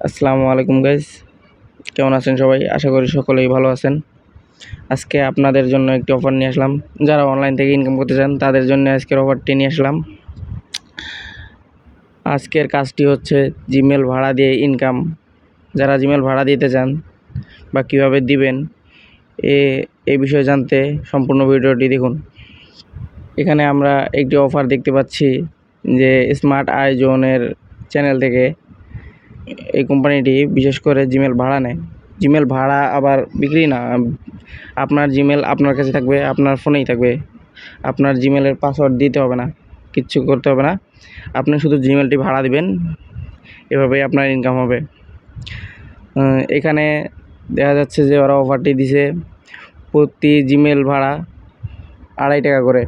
আসসালামু আলাইকুম গাইস, কেমন আছেন সবাই? আশা করি সকলেই ভালো আছেন। আজকে আপনাদের জন্য একটি অফার নিয়ে আসলাম। যারা অনলাইন থেকে ইনকাম করতে চান তাদের জন্য আজকের অফারটি নিয়ে আসলাম। আজকের কাজটি হচ্ছে জিমেল ভাড়া দিয়ে ইনকাম। যারা জিমেল ভাড়া দিতে চান বা কীভাবে দিবেন এই বিষয়ে জানতে সম্পূর্ণ ভিডিওটি দেখুন। এখানে আমরা একটি অফার দেখতে পাচ্ছি যে স্মার্ট আই জোনের চ্যানেল থেকে এই কোম্পানিটি বিশেষ করে জিমেল ভাড়া নেয়। জিমেল ভাড়া আবার বিক্রি না, আপনার জিমেল আপনার কাছে থাকবে, আপনার ফোনেই থাকবে। আপনার জিমেলের পাসওয়ার্ড দিতে হবে না, কিচ্ছু করতে হবে না। আপনি শুধু জিমেলটি ভাড়া দিবেন, এভাবেই আপনার ইনকাম হবে। এখানে দেখা যাচ্ছে যে ওরা অফারটি দিছে প্রতি জিমেল ভাড়া 2.5 টাকা করে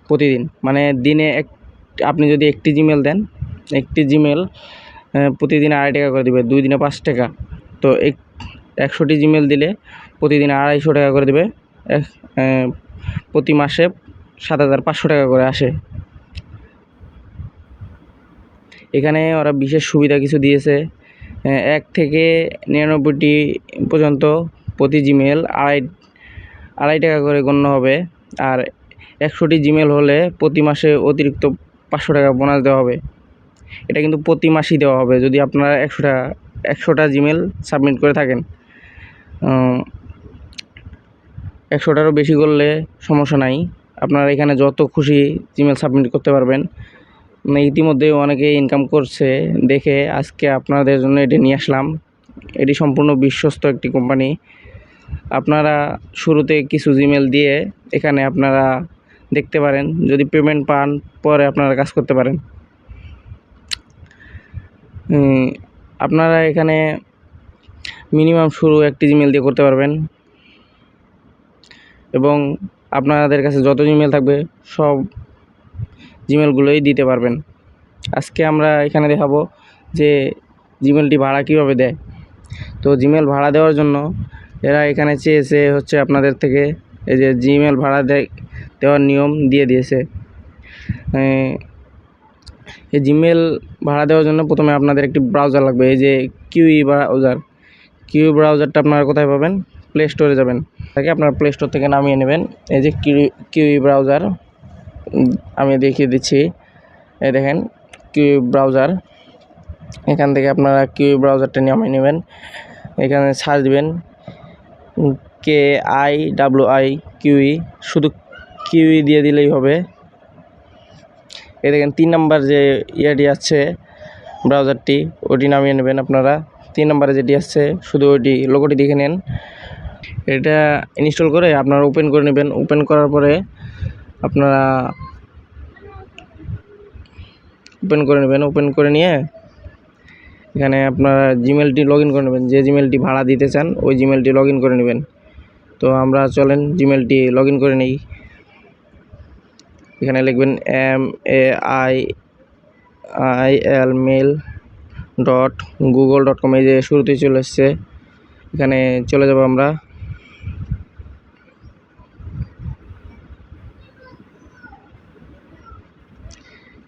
প্রতিদিন। মানে দিনে আপনি যদি একটি জিমেল দেন, একটি জিমেল প্রতিদিন 2.5 টাকা করে দেবে, 2 দিনে 5 টাকা। তো 100টি জিমেল দিলে প্রতিদিন 250 টাকা করে দেবে। প্রতি মাসে 7,500 টাকা করে আসে। এখানে ওরা বিশেষ সুবিধা কিছু দিয়েছে। 1 থেকে 99টি পর্যন্ত প্রতি জিমেল 2.5 টাকা করে গণ্য হবে। আর 100টি জিমেল হলে প্রতি মাসে অতিরিক্ত 500 টাকা বোনাস দেওয়া হবে। এটা কিন্তু প্রতি মাসেই দেওয়া হবে যদি আপনারা 100টা জিমেল সাবমিট করে থাকেন। 100টারও বেশি করলে সমস্যা নাই, আপনারা এখানে যত খুশি জিমেল সাবমিট করতে পারবেন। ইতিমধ্যে অনেকে ইনকাম করছে দেখে আজকে আপনাদের জন্য এটি নিয়ে আসলাম। এটি সম্পূর্ণ বিশ্বস্ত একটি কোম্পানি। আপনারা শুরুতে কিছু জিমেল দিয়ে এখানে আপনারা দেখতে পারেন, যদি পেমেন্ট পান পরে আপনারা কাজ করতে পারেন। আপনারা এখানে মিনিমাম শুরু একটি জিমেল দিয়ে করতে পারবেন এবং আপনাদের কাছে যত জিমেল থাকবে সব জিমেলগুলোই দিতে পারবেন। আজকে আমরা এখানে দেখাবো যে জিমেলটি ভাড়া কীভাবে দেয়। তো জিমেল ভাড়া দেওয়ার জন্য এরা এখানে চেয়েছে হচ্ছে আপনাদের থেকে এই যে জিমেল ভাড়া দেওয়ার নিয়ম দিয়ে দিয়েছে। এই জিমেল ভাড়া দেওয়ার জন্য প্রথমে আপনাদের একটি ব্রাউজার লাগবে। এই যে কিউই ব্রাউজারটা আপনারা কোথায় পাবেন? প্লে স্টোরে যাবেন, তাকে আপনারা প্লে স্টোর থেকে নামিয়ে নেবেন। এই যে কিউই ব্রাউজার আমি দেখিয়ে দিচ্ছি, এই দেখেন কিউই ব্রাউজার। এখান থেকে আপনারা কিউই ব্রাউজারটা নামিয়ে নেবেন। এখানে সার্চ দিবেন KIWI কিউই, শুধু কিউই দিয়ে দিলেই হবে। এই দেখেন 3 নাম্বার যে ইয়েটি আছে ব্রাউজারটি, ওটি নামিয়ে নেবেন আপনারা। 3 নম্বরে যেটি আসছে শুধু ওইটি লোগোটি দেখে নেন। এটা ইনস্টল করে আপনারা ওপেন করে নেবেন। ওপেন করার পরে আপনারা ওপেন করে নিয়ে এখানে আপনারা জিমেলটি লগ ইন করে নেবেন। যে জিমেলটি ভাড়া দিতে চান ওই জিমেলটি লগ ইন করে নেবেন। তো আমরা চলেন জিমেলটি লগ ইন করে নিই। এখানে লিখবেন mail.google.com, এই যে শুরুতেই চলে এসছে। এখানে চলে যাব আমরা।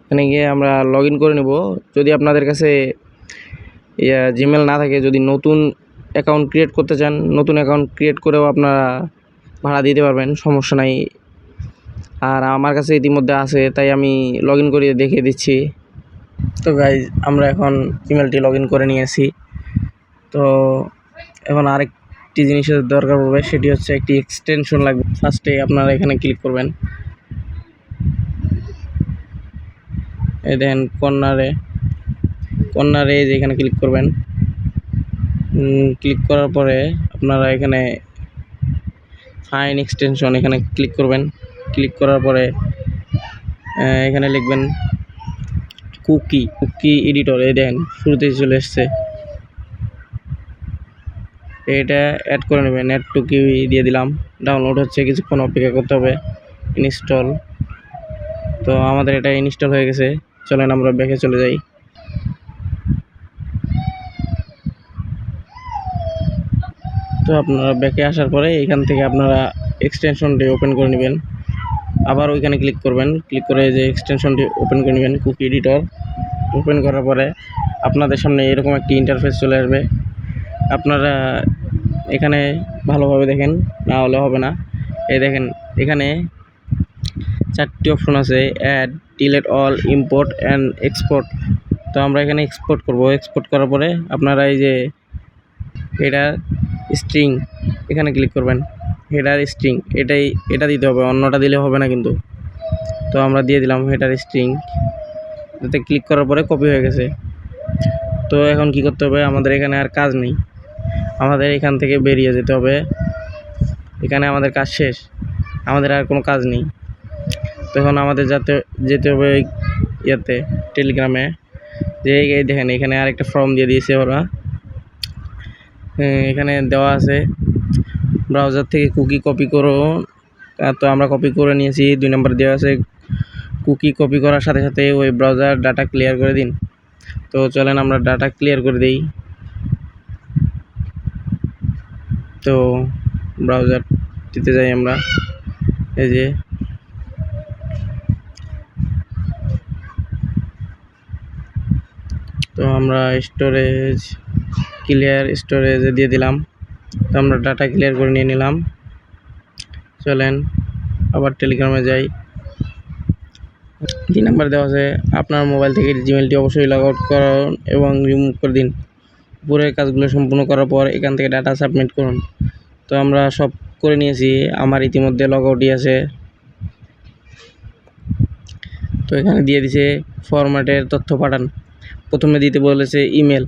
এখানে গিয়ে আমরা লগ ইন করে নেব। যদি আপনাদের কাছে জিমেল না থাকে, যদি নতুন অ্যাকাউন্ট ক্রিয়েট করতে চান, নতুন অ্যাকাউন্ট ক্রিয়েট করেও আপনারা ভাড়া দিতে পারবেন, সমস্যা নাই। আর আমার কাছে ইতিমধ্যে আছে তাই আমি লগ ইন করে দেখিয়ে দিচ্ছি। তো গাইজ আমরা এখন জিমেলটি লগ ইন করে নিয়েছি। তো এখন আরেকটি জিনিসের দরকার পড়বে, সেটি হচ্ছে একটি এক্সটেনশন লাগবে। ফার্স্টে আপনারা এখানে ক্লিক করবেন। এই দেখেন কর্নারে যে এখানে ক্লিক করবেন। ক্লিক করার পরে আপনারা এখানে ফাইন এক্সটেনশন এখানে ক্লিক করবেন। ক্লিক করার পরে এখানে লিখবেন কুকি এডিটর। এই দেখেন শুরুতেই চলে এসছে, এটা অ্যাড করে নেবেন। অ্যাড টু কিউই দিয়ে দিলাম। ডাউনলোড হচ্ছে, কিছুক্ষণ অপেক্ষা করতে হবে। ইনস্টল, তো আমাদের এটা ইনস্টল হয়ে গেছে। চলেন আমরা ব্যাকে চলে যাই। তো আপনারা ব্যাকে আসার পরে এখান থেকে আপনারা এক্সটেনশনটি ওপেন করে নেবেন। আবার ওইখানে ক্লিক করবেন। ক্লিক করে যে এক্সটেনশনটি ওপেন করে নেবেন কুকি এডিটর। ওপেন করার পরে আপনাদের সামনে এরকম একটি ইন্টারফেস চলে আসবে। আপনারা এখানে ভালোভাবে দেখেন, না হলে হবে না। এই দেখেন এখানে 4টি অপশন আছে: add, delete all, import and export. তো আমরা এখানে এক্সপোর্ট করব। এক্সপোর্ট করার পরে আপনারা এই যে হেডার স্ট্রিং এখানে ক্লিক করবেন। হেডার স্ট্রিং এটা দিতে হবে, অন্যটা দিলে হবে না কিন্তু। তো আমরা দিয়ে দিলাম হেডার স্ট্রিং। এতে ক্লিক করার পরে কপি হয়ে গেছে। তো এখন কি করতে হবে, আমাদের এখানে আর কাজ নেই, আমাদের এখান থেকে বেরিয়ে যেতে হবে। এখানে আমাদের কাজ শেষ, আমাদের আর কোনো কাজ নেই। তখন আমাদের যেতে হবে ইয়াতে টেলিগ্রামে। যে দেখেন এখানে আরেকটা ফর্ম দিয়ে দিয়েছে ওরা। এখানে দেওয়া আছে ব্রাউজার থেকে কুকি কপি করো। তো আমরা কপি করে নিয়েছি। 2 নম্বর দেওয়া আছে কুকি কপি করার সাথে সাথে ওই ব্রাউজার ডাটা ক্লিয়ার করে দিন। তো চলেন আমরা ডাটা ক্লিয়ার করে দিই। তো ব্রাউজারটিতে যাই আমরা। এই যে তো আমরা স্টোরেজে দিয়ে দিলাম। তো আমরা ডাটা ক্লিয়ার করে নিয়ে নিলাম। চলেন আবার টেলিগ্রামে যাই। 3 নাম্বার দেওয়া আছে আপনার মোবাইল থেকে জিমেলটি অবশ্যই লগ আউট করুন এবং রিমুভ করে দিন। উপরের কাজগুলো সম্পূর্ণ করার পর এখান থেকে ডাটা সাবমিট করুন। তো আমরা সব করে নিয়েছি, আমার ইতিমধ্যে লগ আউটই আছে। তো এখানে দিয়ে দিছে ফরম্যাটের তথ্য পাঠান। প্রথমে দিতে বলেছে ইমেল,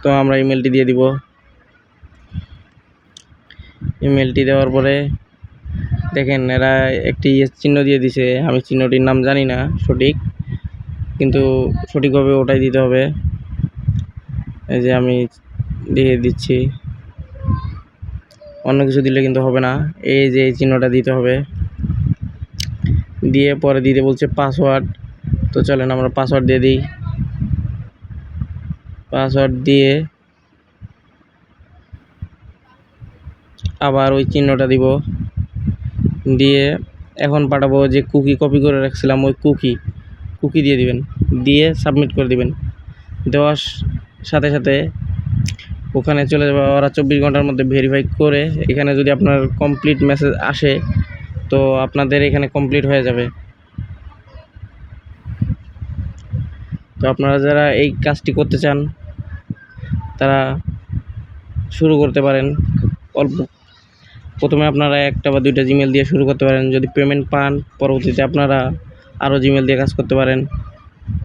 তো আমরা ইমেলটি দিয়ে দিব। ইমেলটি দেওয়ার পরে দেখেন এরা একটি চিহ্ন দিয়ে দিছে। আমি চিহ্নটির নাম জানি না সঠিক, কিন্তু সঠিকভাবে ওটাই দিতে হবে। এই যে আমি দিয়ে দিচ্ছি, অন্য কিছু দিলে কিন্তু হবে না। এই যে এই চিহ্নটা দিতে হবে, দিয়ে পরে দিতে বলছে পাসওয়ার্ড। তো চলেন আমরা পাসওয়ার্ড দিয়ে দিই। পাসওয়ার্ড দিয়ে আবার ওই চিহ্নটা দিব, দিয়ে এখন পাঠাবো যে কুকি কপি করে রাখছিলাম ওই কুকি দিয়ে দিবেন, দিয়ে সাবমিট করে দিবেন। দেওয়ার সাথে সাথে ওখানে চলে যাবে। ওরা 24 ঘন্টার মধ্যে ভেরিফাই করে এখানে যদি আপনার কমপ্লিট মেসেজ আসে তো আপনাদের এখানে কমপ্লিট হয়ে যাবে। তো আপনারা যারা এই কাজটি করতে চান তারা শুরু করতে পারেন। প্রথমে আপনারা 1টা বা 2টা জিমেল দিয়ে শুরু করতে পারেন। যদি পেমেন্ট পান পরবর্তীতে আপনারা আরও জিমেল দিয়ে কাজ করতে পারেন।